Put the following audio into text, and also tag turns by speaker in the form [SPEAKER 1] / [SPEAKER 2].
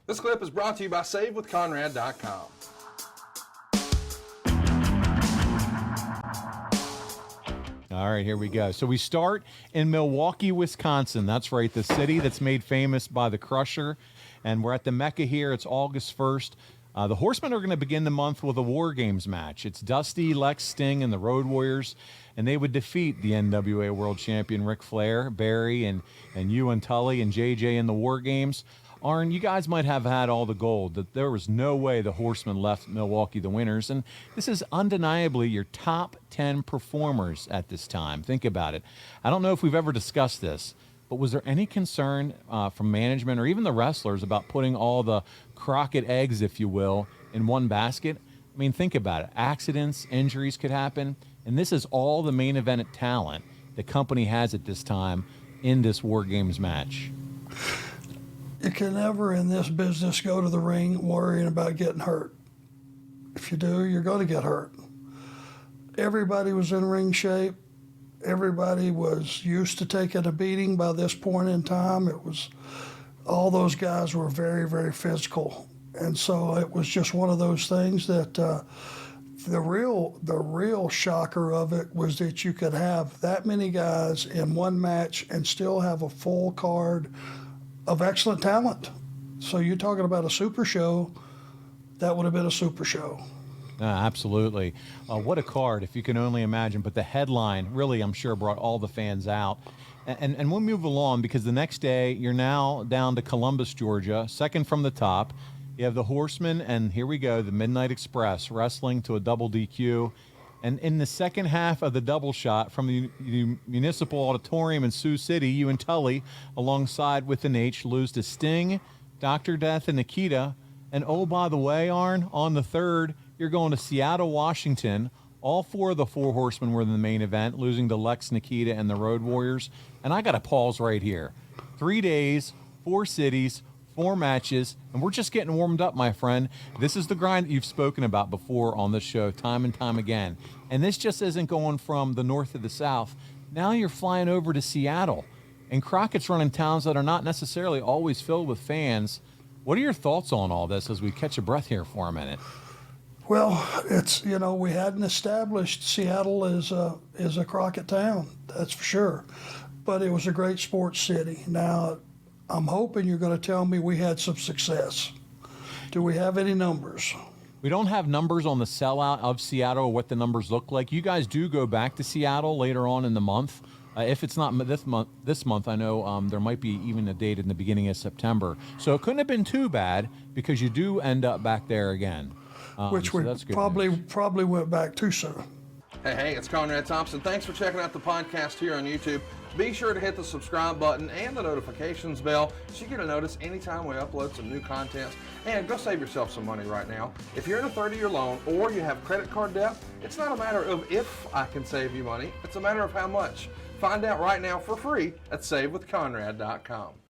[SPEAKER 1] This clip is brought to you by SaveWithConrad.com.
[SPEAKER 2] All right, here we go. So we start in Milwaukee, Wisconsin. That's right, the city that's made famous by the Crusher. And we're at the Mecca here. It's August 1st. The Horsemen are going to begin the month with a War Games match. It's Dusty, Lex, Sting, and the Road Warriors, and they would defeat the NWA World Champion Ric Flair, Barry, and you and Tully and JJ in the War Games. Arn, you guys might have had all the gold. That there was no way the Horsemen left Milwaukee the winners, and this is undeniably your top 10 performers at this time. Think about it. I don't know if we've ever discussed this, but was there any concern from management or even the wrestlers about putting all the Crockett eggs, if you will, in one basket? I mean, think about it. Accidents, injuries could happen, and this is all the main event talent the company has at this time in this War Games match.
[SPEAKER 3] You can never in this business go to the ring worrying about getting hurt. If you do, you're going to get hurt. Everybody was in ring shape. Everybody was used to taking a beating by this point in time. All those guys were very, very physical. And so it was just one of those things that the real shocker of it was that you could have that many guys in one match and still have a full card of excellent talent. So you're talking about a super show, that would have been a super show.
[SPEAKER 2] Absolutely. What a card, if you can only imagine. But the headline really, I'm sure, brought all the fans out. And we'll move along because the next day you're now down to Columbus, Georgia, second from the top. You have the Horsemen, and here we go, the Midnight Express, wrestling to a double DQ. And in the second half of the double shot from the Municipal Auditorium in Sioux City, you and Tully, alongside with an H, lose to Sting, Dr. Death, and Nikita. And oh, by the way, Arn, on the third, you're going to Seattle, Washington. All four of the Four Horsemen were in the main event, losing to Lex, Nikita, and the Road Warriors. And I got to pause right here. 3 days, 4 cities, 4 matches, and we're just getting warmed up, my friend. This is the grind that you've spoken about before on this show time and time again. And this just isn't going from the north to the south. Now you're flying over to Seattle. And Crockett's running towns that are not necessarily always filled with fans. What are your thoughts on all this as we catch a breath here for a minute?
[SPEAKER 3] Well, it's, we hadn't established Seattle as a Crockett town, that's for sure. But it was a great sports city. Now, I'm hoping you're going to tell me we had some success. Do we have any numbers?
[SPEAKER 2] We don't have numbers on the sellout of Seattle or what the numbers look like. You guys do go back to Seattle later on in the month. If it's not this month, I know there might be even a date in the beginning of September. So it couldn't have been too bad because you do end up back there again.
[SPEAKER 3] Which we probably went back too soon.
[SPEAKER 1] Hey, it's Conrad Thompson. Thanks for checking out the podcast here on YouTube. Be sure to hit the subscribe button and the notifications bell so you get a notice anytime we upload some new content. And go save yourself some money right now. If you're in a 30-year loan or you have credit card debt, it's not a matter of if I can save you money. It's a matter of how much. Find out right now for free at SaveWithConrad.com.